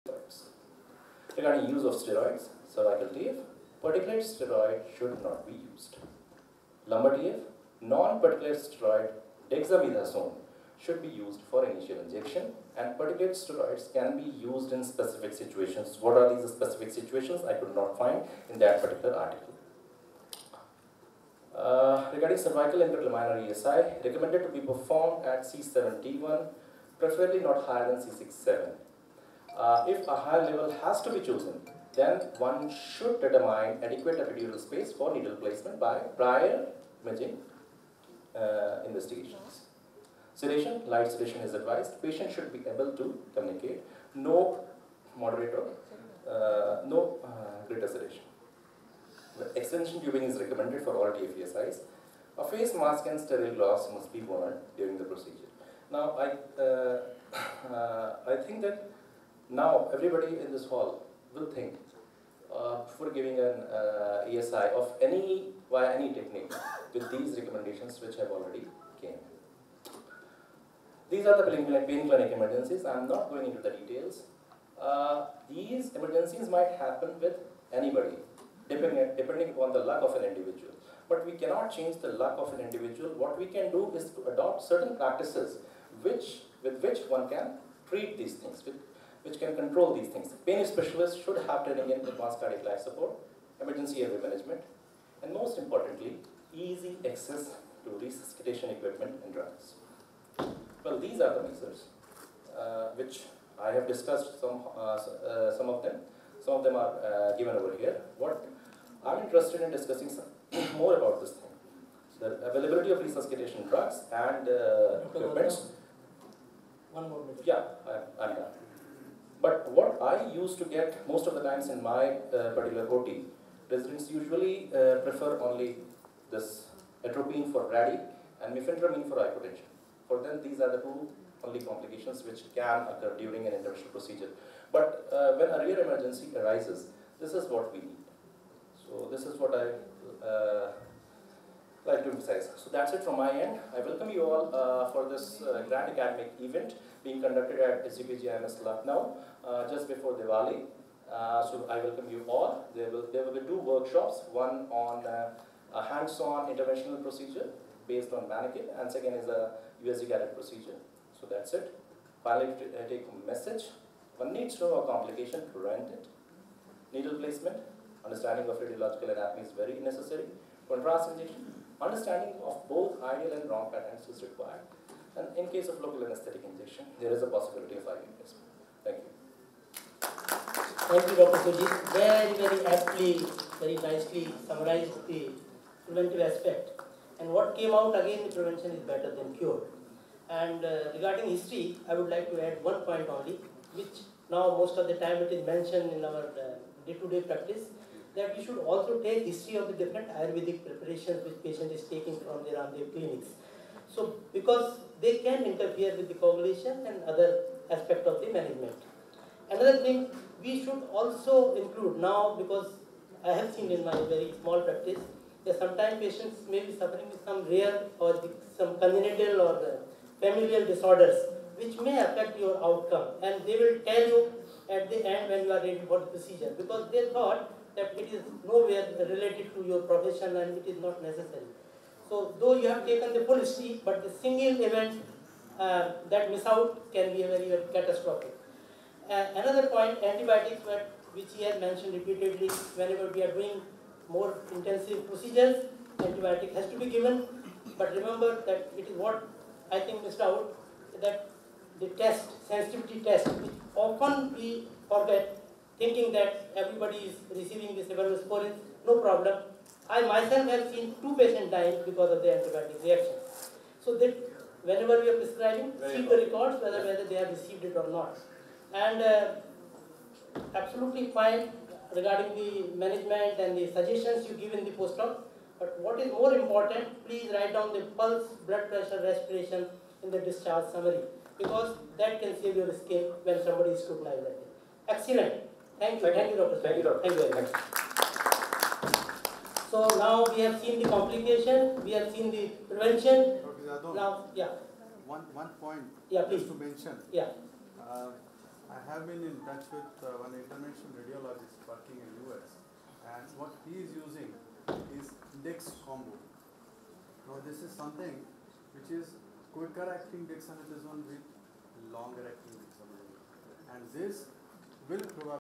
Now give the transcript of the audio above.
steroids. Regarding use of steroids, cervical TF, particulate steroid should not be used. Lumbar TF, non-particulate steroid dexamethasone should be used for initial injection, and particulate steroids can be used in specific situations. What are these specific situations? I could not find in that particular article. Regarding cervical intralaminar ESI, recommended to be performed at C7T1, preferably not higher than C6-7. If a higher level has to be chosen, then one should determine adequate epidural space for needle placement by prior imaging investigations. Sedation, light sedation is advised. Patient should be able to communicate. No moderate or no greater sedation. The extension tubing is recommended for all TFESIs. A face mask and sterile gloves must be worn during the procedure. Now, I think that now everybody in this hall will think before giving an ESI of via any technique with these recommendations which have already came. These are the pain clinic emergencies. I am not going into the details. These emergencies might happen with anybody, depending upon the luck of an individual. But we cannot change the luck of an individual. What we can do is to adopt certain practices with which one can treat these things, which can control these things. Pain specialists should have training in advanced cardiac life support, emergency airway management, and most importantly, easy access to resuscitation equipment and drugs. Well, these are the measures which I have discussed some of them. Some of them are given over here. What I'm interested in discussing more about this thing. The availability of resuscitation drugs and equipments. One more minute. Yeah, I'm done. But what I used to get most of the times in my particular OT, residents usually prefer only this atropine for brady and mifentramin for hypotension. For them, these are the two only complications which can occur during an interventional procedure. But when a rare emergency arises, this is what we need. So this is what I like to emphasize. So that's it from my end. I welcome you all for this grand academic event being conducted at SGPG IMS Lucknow just before Diwali. So I welcome you all. There will be two workshops, one on a hands-on interventional procedure based on mannequin, and second is a USG guided procedure. So that's it. Finally, take home message. One needs to know a complication to prevent it. Needle placement, understanding of radiological anatomy is very necessary. Contrast injection, understanding of both ideal and wrong patterns is required. And in case of local anesthetic injection, there is a possibility of IV placement. Thank you. Thank you, Dr. Sujit. Very aptly, very nicely summarized the preventive aspect. And what came out again, the prevention is better than cure. And regarding history, I would like to add one point only, which now most of the time it is mentioned in our day-to-day practice, that we should also take history of the different Ayurvedic preparations which patient is taking from their Ramdev clinics. So, because they can interfere with the coagulation and other aspect of the management. Another thing, we should also include now, because I have seen in my very small practice, that sometimes patients may be suffering with some rare or some congenital or familial disorders which may affect your outcome, and they will tell you at the end when you are ready for the procedure, because they thought that it is nowhere related to your profession and it is not necessary. So though you have taken the full history, but the single event that miss out can be very catastrophic. Another point, antibiotics, which he has mentioned repeatedly, whenever we are doing more intensive procedures, antibiotic has to be given. But remember that it is what I think missed out, that the test, sensitivity test, which often we forget, thinking that everybody is receiving the cephalosporin, no problem. I myself have seen 2 patients dying because of the antibiotic reaction. So that whenever we are prescribing, see the records whether they have received it or not. And absolutely fine regarding the management and the suggestions you give in the post-op. But what is more important, please write down the pulse, blood pressure, respiration in the discharge summary, because that can save your skin when somebody is scrutinized like it. Excellent. Thank you. Thank you, Dr. Thank you, Doctor. Thank you very much. So now we have seen the complication, we have seen the prevention. Dr. Yadav, Now, yeah. one point Yeah, please. just to mention. Yeah. I have been in touch with one interventional radiologist working in US, and what he is using is Dex combo. Now this is something which is quicker acting dexamethasone with longer acting dexamethasone, and this will probably